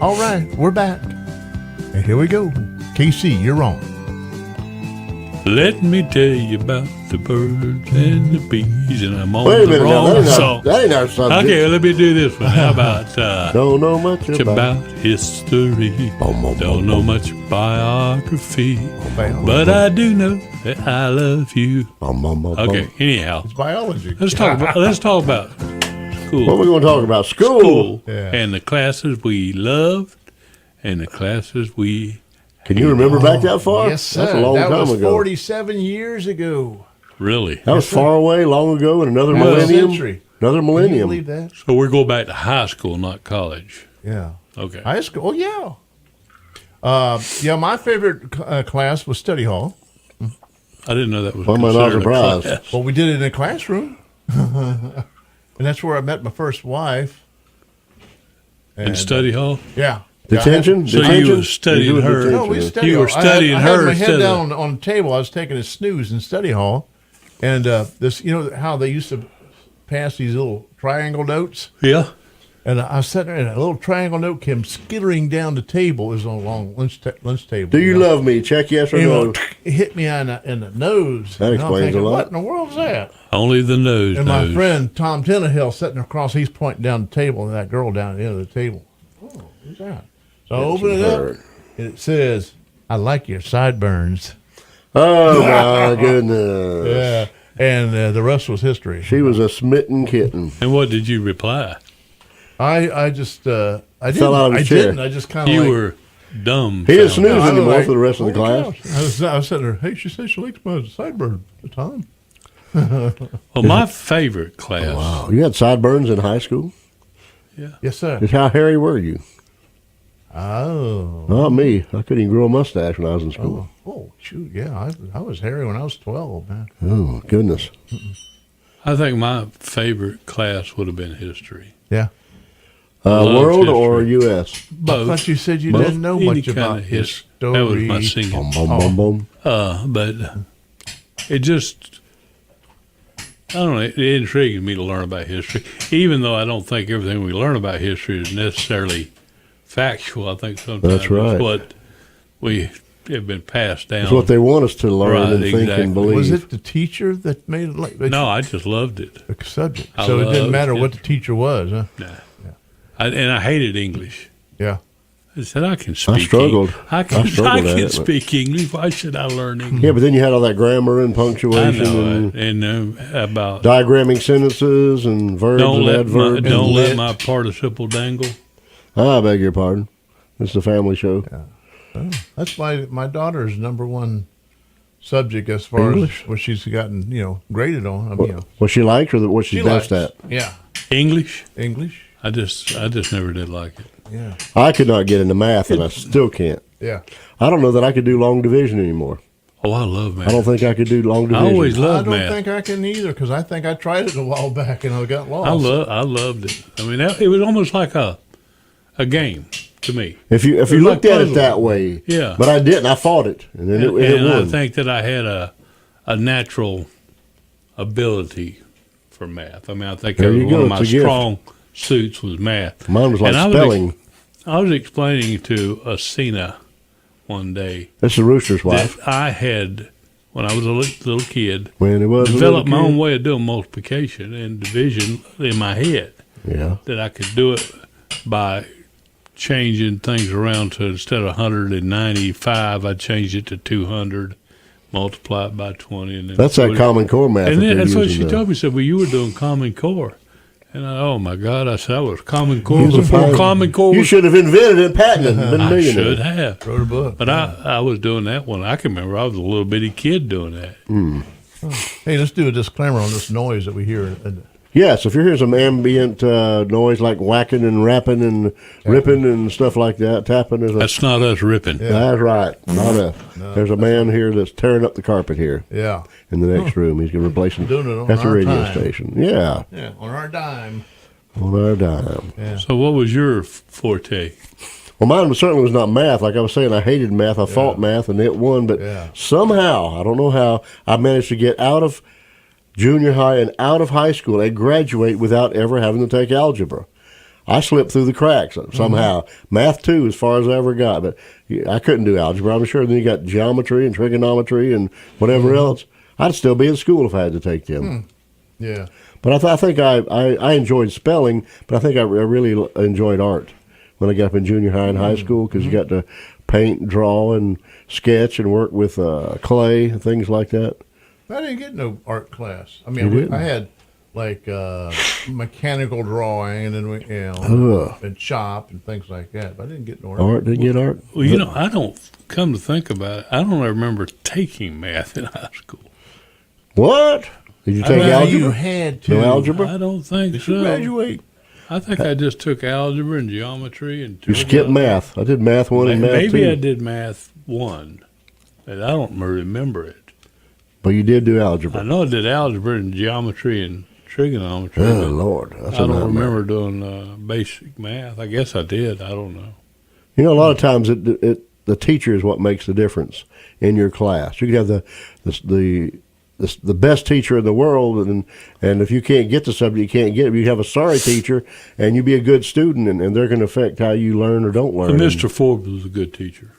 All right, we're back. And here we go. KC, you're on. Let me tell you about the birds and the bees, and I'm on Wait a the minute now, wrong that ain't song. That ain't our subject. Okay, let me do this one. How about Don't know much about history? Don't know much biography, but I do know that I love you. Okay, anyhow, It's biology. let's talk about school. What are we going to talk about? School. Yeah. And the classes we loved and the classes we. Can you remember back that far? Yes, sir. That's a long that time was ago. 47 years ago. Really? That was far away, long ago, in another Half a millennium. century. Another Can you millennium. believe that? So we're going back to high school, not college. Yeah. Okay. High school. Oh, yeah. My favorite class was study hall. I didn't know that was Why am I not considered a surprised? class. Well, we did it in a classroom. And that's where I met my first wife. In study hall? Yeah. Detention? So Detention? you were studying doing her. detention. No, we studied You were hall. studying I her had my head instead of- down on the table. I was taking a snooze in study hall. And this, you know how they used to pass these little triangle notes? Yeah. And I was sitting there, and a little triangle note came skittering down the table. It was on a long lunch table. Do you love me? Check yes or And no. it hit me in the nose. That And I'm explains a thinking, lot. what in the world is that? Only the nose And knows. my friend Tom Tennehill sitting across, he's pointing down the table, and that girl down at the end of the table. Oh, who's that? So I open it up, and it says, "I like your sideburns." Oh, my goodness. Yeah, and the rest was history. She was a smitten kitten. And what did you reply? I just I didn't. Fell out of his chair. didn't. I just kind of You like, were dumb. He didn't fella. snooze I was anymore like, for the rest of the "Holy class. cow." I was sitting there. Hey, she said she likes my sideburn at the time. Well, my favorite class. Wow. You had sideburns in high school? Yes, sir. Just how hairy were you? Oh. Not me. I couldn't even grow a mustache when I was in school. Oh, shoot. Yeah, I was hairy when I was 12, man. Oh, goodness. I think my favorite class would have been history. Yeah. Loved World history. or U.S.? I Both. thought you said you Both? didn't know Any much kind about of history. That was my singing. Boom, boom, boom, boom. But it just, I don't know, it intrigued me to learn about history. Even though I don't think everything we learn about history is necessarily factual, I think sometimes That's right. it's what we have been passed down. It's what they want us to learn Right, and think exactly. and believe. Was it the teacher that made it like No, I just loved it. a subject? I So it didn't loved matter it. what the teacher was, huh? Nah. And I hated English. Yeah. I said, I can speak struggled. English. I can struggled at it, but- speak English. Why should I learn English? Yeah, but then you had all that grammar and I punctuation know and it. And about diagramming sentences and verbs don't and let adverbs. let my participle dangle. I beg your pardon. It's a family show. That's my daughter's number one subject as far English? as what she's gotten, graded on. I mean, What she likes or what she's she best likes. at? Yeah. English? English. I just never did like it. Yeah. I could not get into math, and I still can't. Yeah. I don't know that I could do long division anymore. Oh, I love math. I don't think I could do long I division. always I loved don't math. think I can either because I think I tried it a while back and I got lost. I loved it. I mean, it was almost like a game to me. If you was looked like at it puzzle. that way, Yeah. But I didn't. I fought it, and then it And I won. think that I had a natural ability for math. I mean, I think There you one go. of my It's a gift. strong suits was math. Mine was like And I spelling. I was explaining to Asina one day That's the rooster's wife. that I had, when I was a little kid, When it was a developed my little own kid. way of doing multiplication and division in my head. Yeah. That I could do it by changing things around to instead of 195, I changed it to 200, multiply it by 20. And then That's that Common Core math. And that then they're that's what using she now. told me. Said, well, you were doing Common Core. And oh my God, I said, I was Common Core He was a before pioneer. Common Core You was. should have invented it, patented it, been a I millionaire. should have. Wrote a book. But I was doing that one. I can remember I was a little bitty kid doing that. Hey, let's do a disclaimer on this noise that we hear. Yes, if you're hearing some ambient noise like whacking and rapping and ripping and stuff like that, tapping is a, That's not us ripping. that's right. Not a. There's a man here that's tearing up the carpet here Yeah. in the next room. He's going to replace him. Doing it on That's a our radio time. station. Yeah, Yeah. On our dime. on our dime. Yeah. So what was your forte? Well, mine certainly was not math. Like I was saying, I hated math. I fought math, and it won. But Yeah. somehow, I don't know how, I managed to get out of junior high and out of high school and graduate without ever having to take algebra. I slipped through the cracks somehow. Math too, as far as I ever got, but I couldn't do algebra. I'm sure. Then you got geometry and trigonometry and whatever else. I'd still be in school if I had to take them. Yeah. But I think I enjoyed spelling, but I think I really enjoyed art when I got up in junior high and high school because you got to paint, draw, and sketch and work with clay and things like that. I didn't get no art class. I mean, I had like mechanical drawing and and shop and things like that. But I didn't get no art. Art? Didn't get art? Well, I don't come to think about it. I don't remember taking math in high school. What? Did you take algebra? You had to. No algebra? I don't think Did so. you graduate? I think I just took algebra and geometry and. You skipped math. I did math 1 and math 2. Maybe I did math 1, and I don't remember it. But you did do I algebra. know I did algebra and geometry and trigonometry. Oh, but Lord. That's I a don't nightmare. remember doing basic math. I guess I did. I don't know. You know, a lot of times the teacher is what makes the difference in your class. You can have the best teacher in the world, and if you can't get the subject, you can't get it. You have a sorry teacher, and you be a good student, and they're going to affect how you learn or don't learn. But Mr. Forbes was a good teacher.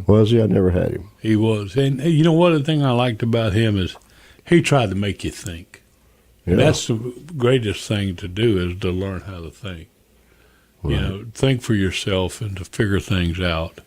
Was he? I never had him. He was. And you know what? The thing I liked about him is he tried to make you think. Yeah. And that's the greatest thing to do is to learn how to think. Right. You know, think for yourself and to figure things out.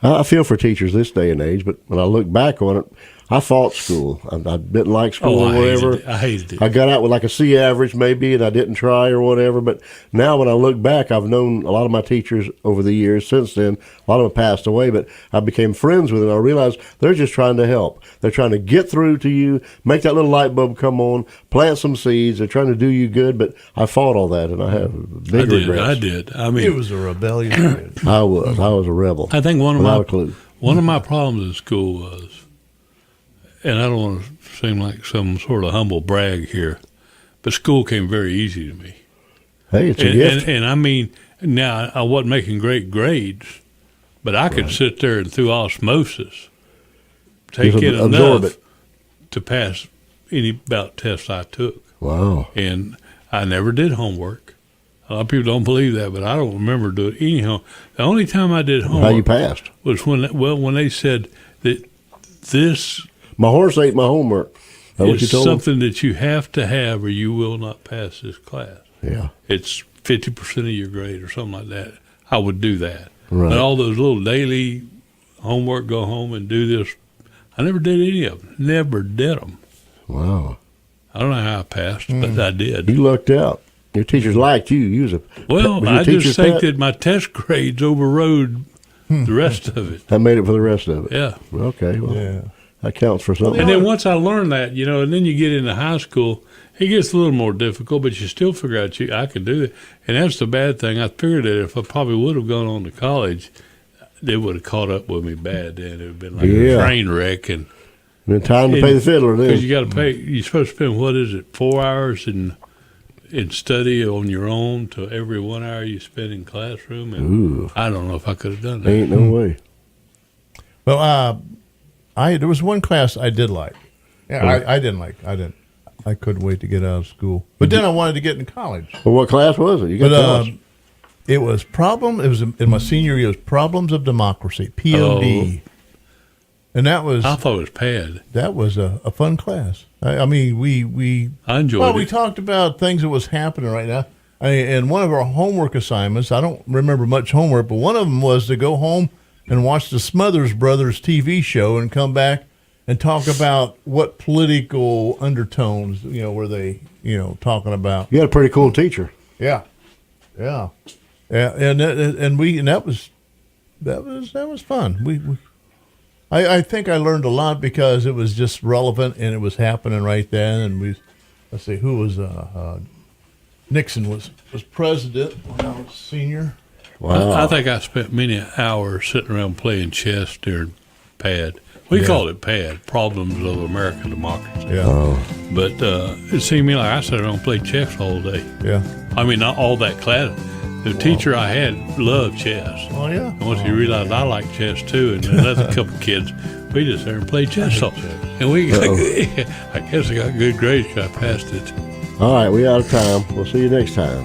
I feel for teachers this day and age, but when I look back on it, I fought school. I didn't like school or whatever. I hated it. I got out with like a C average maybe, and I didn't try or whatever. But now when I look back, I've known a lot of my teachers over the years since then. A lot of them passed away, but I became friends with them. I realized they're just trying to help. They're trying to get through to you, make that little light bulb come on, plant some seeds. They're trying to do you good, but I fought all that, and I have big regrets. I did. I mean, It was a rebellious kid. I was a rebel. I think one without a clue. of my problems in school was, and I don't want to seem like some sort of humble brag here, but school came very easy to me. Hey, it's a gift. And I mean, now I wasn't making great grades, but I could sit there and through osmosis take Just in absorb enough it. to pass any about tests I took. Wow. And I never did homework. A lot of people don't believe that, but I don't remember doing any homework. The only time I did homework How you passed? was when they said that this My horse ate my homework. That what you is told him? something that you have to have or you will not pass this class. Yeah. It's 50% of your grade or something like that. I would do that. Right. But all those little daily homework, go home and do this, I never did any of them. Never did them. Wow. I don't know how I passed, but I did. You lucked out. Your teachers liked you. You was a Well, was your I teacher's just think pet? that my test grades overrode the rest of it. That made it for the rest of it. Yeah. Okay. Well, Yeah. that counts for something. And then once I learned that, and then you get into high school, it gets a little more difficult, but you still figure out I could do it. And that's the bad thing. I figured that if I probably would have gone on to college, they would have caught up with me bad then. It would have been like a train wreck. And then time to pay the fiddler. Then because you got to pay, you're supposed to spend, 4 hours in study on your own to every 1 hour you spend in classroom. And Ooh. I don't know if I could have done that. ain't no way. Well, there was one class I did like. Yeah, I didn't like. I couldn't wait to get out of school. But then I wanted to get in college. Well, what class was it? You got to tell us. It was It was in my senior year. It was Problems of Democracy, POD, and that was. I thought it was PAD. That was a fun class. I mean, I enjoyed well, it. we talked about things that was happening right now. And one of our homework assignments, I don't remember much homework, but one of them was to go home and watch the Smothers Brothers TV show and come back and talk about what political undertones, were they, talking about. You had a pretty cool teacher. Yeah. And that was fun. I think I learned a lot because it was just relevant and it was happening right then. And let's see, who was Nixon was president when I was senior. Wow. I think I spent many hours sitting around playing chess during PAD. We called it PAD, Problems of American Democracy. Yeah. But it seemed to me like I sat around and played chess all day. Yeah. I mean, not all that class. The teacher I had loved chess. Oh, yeah. And once he realized I liked chess too, and another couple kids, we just sat there and played chess. And we, I guess I got good grades because I passed it. All right, we out of time. We'll see you next time.